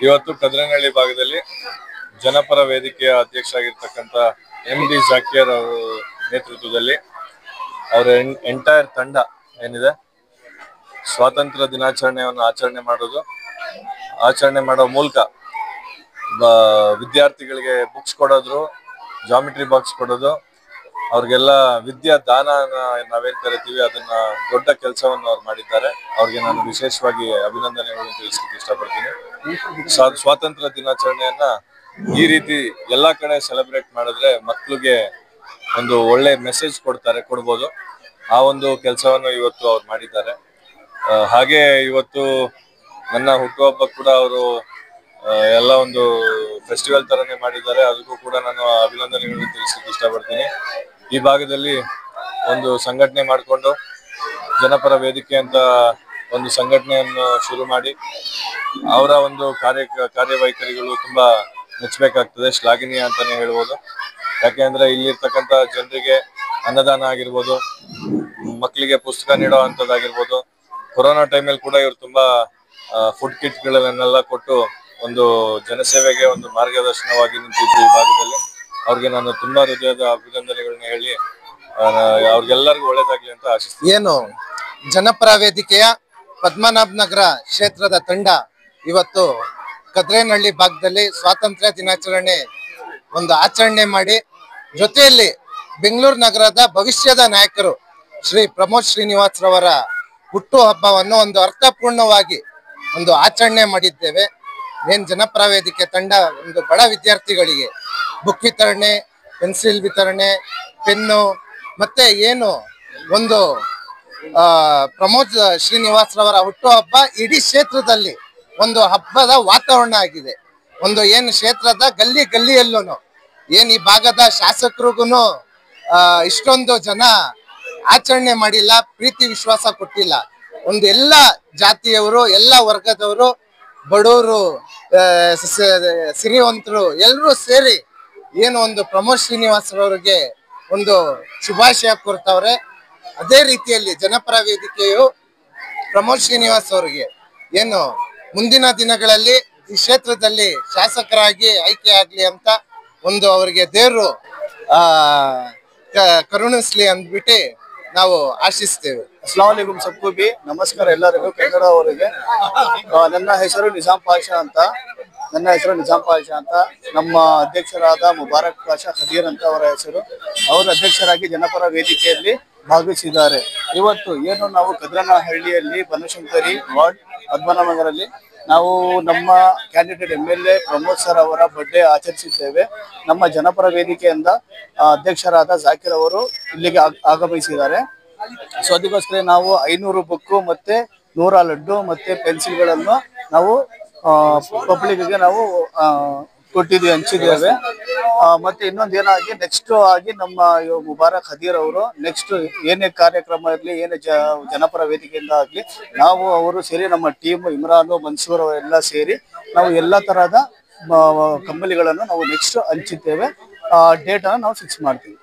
ಇವತ್ತು ಕದ್ರನಹಳ್ಳಿ ಭಾಗದಲ್ಲಿ ಜನಪರ ವೇದಿಕೆಯ ಅಧ್ಯಕ್ಷ ಆಗಿರ್ತಕ್ಕಂಥ MD ಜಾಕೀರ್ ಅವರ ನೇತೃತ್ವದಲ್ಲಿ ಅವರ ಎಂಟೈರ್ ತಂಡ ಏನಿದೆ ಸ್ವಾತಂತ್ರ್ಯ ದಿನಾಚರಣೆಯನ್ನು ಆಚರಣೆ ಮಾಡೋ ಮೂಲಕ ವಿದ್ಯಾರ್ಥಿಗಳಿಗೆ ಬುಕ್ಸ್ ಕೊಡೋದು, ಜಾಮಿಟ್ರಿ ಬಾಕ್ಸ್ ಕೊಡೋದು, ಅವ್ರಿಗೆಲ್ಲ ವಿದ್ಯಾ ದಾನ ನಾವೇನ್ ಕರಿತೀವಿ ಅದನ್ನ ದೊಡ್ಡ ಕೆಲಸವನ್ನು ಅವ್ರು ಮಾಡಿದ್ದಾರೆ. ಅವ್ರಿಗೆ ನಾನು ವಿಶೇಷವಾಗಿ ಅಭಿನಂದನೆಗಳನ್ನು ತಿಳಿಸಲಿಕ್ಕೆ ಇಷ್ಟಪಡ್ತೀನಿ. ಸ್ವಾತಂತ್ರ್ಯ ದಿನಾಚರಣೆಯನ್ನ ಈ ರೀತಿ ಎಲ್ಲಾ ಕಡೆ ಸೆಲೆಬ್ರೇಟ್ ಮಾಡಿದ್ರೆ ಮಕ್ಕಳಿಗೆ ಒಂದು ಒಳ್ಳೆ ಮೆಸೇಜ್ ಕೊಡ್ಬೋದು. ಆ ಒಂದು ಕೆಲಸವನ್ನು ಇವತ್ತು ಅವ್ರು ಮಾಡಿದ್ದಾರೆ. ಹಾಗೆ ಇವತ್ತು ನನ್ನ ಹುಟ್ಟುಹಬ್ಬ ಕೂಡ ಅವರು ಎಲ್ಲ ಒಂದು ಫೆಸ್ಟಿವಲ್ ತರನೇ ಮಾಡಿದ್ದಾರೆ. ಅದಕ್ಕೂ ಕೂಡ ನಾನು ಅಭಿನಂದನೆಗಳನ್ನು ತಿಳಿಸಲಿಕ್ಕೆ ಇಷ್ಟಪಡ್ತೀನಿ. ಈ ಭಾಗದಲ್ಲಿ ಒಂದು ಸಂಘಟನೆ ಮಾಡಿಕೊಂಡು ಜನಪರ ವೇದಿಕೆ ಅಂತ ಒಂದು ಸಂಘಟನೆಯನ್ನು ಶುರು ಮಾಡಿ ಅವರ ಒಂದು ಕಾರ್ಯವೈಖರಿಗಳು ತುಂಬಾ ಮೆಚ್ಚಬೇಕಾಗ್ತದೆ, ಶ್ಲಾಘನೀಯ ಅಂತಾನೆ ಹೇಳ್ಬೋದು. ಯಾಕೆಂದ್ರೆ ಇಲ್ಲಿರ್ತಕ್ಕಂಥ ಜನರಿಗೆ ಅನ್ನದಾನ ಆಗಿರ್ಬೋದು, ಮಕ್ಕಳಿಗೆ ಪುಸ್ತಕ ನೀಡೋ ಅಂತದ್ದಾಗಿರ್ಬೋದು, ಕೊರೋನಾ ಟೈಮಲ್ಲಿ ಕೂಡ ಇವರು ತುಂಬಾ ಫುಡ್ ಕಿಟ್ಗಳನ್ನೆಲ್ಲ ಕೊಟ್ಟು ಒಂದು ಜನಸೇವೆಗೆ ಒಂದು ಮಾರ್ಗದರ್ಶನವಾಗಿ ನಿಂತಿದ್ರು ಈ ಭಾಗದಲ್ಲಿ. ಅವ್ರಿಗೆ ನಾನು ತುಂಬಾ ಹೃದಯದ ಅಭಿನಂದನೆಗಳನ್ನ ಹೇಳಿ ಅವ್ರಿಗೆಲ್ಲರಿಗೂ ಒಳ್ಳೇದಾಗ್ಲಿ ಅಂತ ಆಶಿಸ್ತೀನಿ. ಏನು ಜನಪರ ವೇದಿಕೆಯ ಪದ್ಮನಾಭ ನಗರ ಕ್ಷೇತ್ರದ ತಂಡ ಇವತ್ತು ಕದ್ರೇನಹಳ್ಳಿ ಭಾಗದಲ್ಲಿ ಸ್ವಾತಂತ್ರ್ಯ ದಿನಾಚರಣೆ ಒಂದು ಆಚರಣೆ ಮಾಡಿ, ಜೊತೆಯಲ್ಲಿ ಬೆಂಗಳೂರು ನಗರದ ಭವಿಷ್ಯದ ನಾಯಕರು ಶ್ರೀ ಪ್ರಮೋದ್ ಶ್ರೀನಿವಾಸ್ ರವರ ಹುಟ್ಟು ಹಬ್ಬವನ್ನು ಒಂದು ಅರ್ಥಪೂರ್ಣವಾಗಿ ಒಂದು ಆಚರಣೆ ಮಾಡಿದ್ದೇವೆ. ಏನ್ ಜನಪರ ವೇದಿಕೆ ತಂಡ ಒಂದು ಬಡ ವಿದ್ಯಾರ್ಥಿಗಳಿಗೆ ಬುಕ್ ವಿತರಣೆ, ಪೆನ್ಸಿಲ್ ವಿತರಣೆ, ಪೆನ್ನು ಮತ್ತೆ ಏನು ಒಂದು ಪ್ರಮೋದ್ ಶ್ರೀನಿವಾಸ್ ರವರ ಹುಟ್ಟು ಹಬ್ಬ ಇಡೀ ಕ್ಷೇತ್ರದಲ್ಲಿ ಒಂದು ಹಬ್ಬದ ವಾತಾವರಣ ಆಗಿದೆ. ಒಂದು ಏನು ಕ್ಷೇತ್ರದ ಗಲ್ಲಿಯಲ್ಲೂ ಏನ್ ಈ ಭಾಗದ ಶಾಸಕರಿಗೂ ಇಷ್ಟೊಂದು ಜನ ಆಚರಣೆ ಮಾಡಿಲ್ಲ, ಪ್ರೀತಿ ವಿಶ್ವಾಸ ಕೊಟ್ಟಿಲ್ಲ. ಒಂದು ಎಲ್ಲ ಜಾತಿಯವರು, ಎಲ್ಲ ವರ್ಗದವರು, ಬಡವರು, ಸಿರಿವಂತರು ಎಲ್ಲರೂ ಸೇರಿ ಏನು ಒಂದು ಪ್ರಮೋದ್ ಶ್ರೀನಿವಾಸ್ ಅವರಿಗೆ ಒಂದು ಶುಭಾಶಯ ಕೋರ್ತಾವ್ರೆ. ಅದೇ ರೀತಿಯಲ್ಲಿ ಜನಪರ ವೇದಿಕೆಯು ಪ್ರಮೋದ್ ಶ್ರೀನಿವಾಸ್ ಅವರಿಗೆ ಏನು ಮುಂದಿನ ದಿನಗಳಲ್ಲಿ ಈ ಕ್ಷೇತ್ರದಲ್ಲಿ ಶಾಸಕರಾಗಿ ಆಯ್ಕೆ ಆಗ್ಲಿ ಅಂತ ಒಂದು ಅವರಿಗೆ ದೇವರು ಕರುಣಿಸ್ಲಿ ಅಂದ್ಬಿಟ್ಟು ನಾವು ಆಶಿಸ್ತೇವೆ. ಅಸ್ಲಾಂ ವಲೈಕುಂ ಸಬ್ಕು ಬಿ ನಮಸ್ಕಾರ ಎಲ್ಲರಿಗೂ. ಕನ್ನಡ ಅವರಿಗೆ ನನ್ನ ಹೆಸರು ನಿಜಾಮ್ ಪಾಷಾ ಅಂತ. ನಮ್ಮ ಅಧ್ಯಕ್ಷರಾದ ಮುಬಾರಕ್ ಪಾಷಾ ಖದೀರ್ ಅಂತ ಅವರ ಹೆಸರು. ಅವರ ಅಧ್ಯಕ್ಷರಾಗಿ ಜನಪರ ವೇದಿಕೆಯಲ್ಲಿ ಭಾಗವಹಿಸಿದ್ದಾರೆ. ಇವತ್ತು ಏನು ನಾವು ಕದ್ರನಹಳ್ಳಿಯಲ್ಲಿ ಬನಶಂಕರಿ ವಾರ್ಡ್ ಪದ್ಮನಾಭನಗರಲ್ಲಿ ನಾವು ನಮ್ಮ ಕ್ಯಾಂಡಿಡೇಟ್ MLA ಪ್ರಮೋದ್ ಸರ್ ಅವರ ಬರ್ಡೇ ಆಚರಿಸಿದ್ದೇವೆ. ನಮ್ಮ ಜನಪರ ವೇದಿಕೆಯಿಂದ ಅಧ್ಯಕ್ಷರಾದ ಜಾಕೀರ್ ಅವರು ಇಲ್ಲಿಗೆ ಆಗಮಿಸಿದ್ದಾರೆ. ಸೊ ಅದಕ್ಕೋಸ್ಕರ ನಾವು 500 ಬುಕ್ಕು ಮತ್ತೆ 100 ಲಡ್ಡು ಮತ್ತೆ ಪೆನ್ಸಿಲ್ಗಳನ್ನು ನಾವು ಪಬ್ಲಿಕ್ಗೆ ನಾವು ಹಂಚಿದ್ದೇವೆ. ಮತ್ತೆ ಇನ್ನೊಂದು ಏನಾಗಿ ನೆಕ್ಸ್ಟ್ ಆಗಿ ನಮ್ಮ ಮುಬಾರಕ್ ಖದೀರ್ ಅವರು ನೆಕ್ಸ್ಟ್ ಏನೇ ಕಾರ್ಯಕ್ರಮ ಇರಲಿ, ಏನೇ ಜನಪರ ವೇದಿಕೆಯಿಂದ ಆಗಲಿ, ನಾವು ಅವರು ಸೇರಿ ನಮ್ಮ ಟೀಮ್ ಇಮ್ರಾನು, ಮನ್ಸೂರ್ ಅವರೆಲ್ಲ ಸೇರಿ ನಾವು ಎಲ್ಲ ತರಹದ ಕಂಬಳಿಗಳನ್ನು ನಾವು ನೆಕ್ಸ್ಟ್ ಹಂಚಿದ್ದೇವೆ. ಡೇಟ್ ಅನ್ನು ನಾವು ಫಿಕ್ಸ್ ಮಾಡ್ತೀವಿ.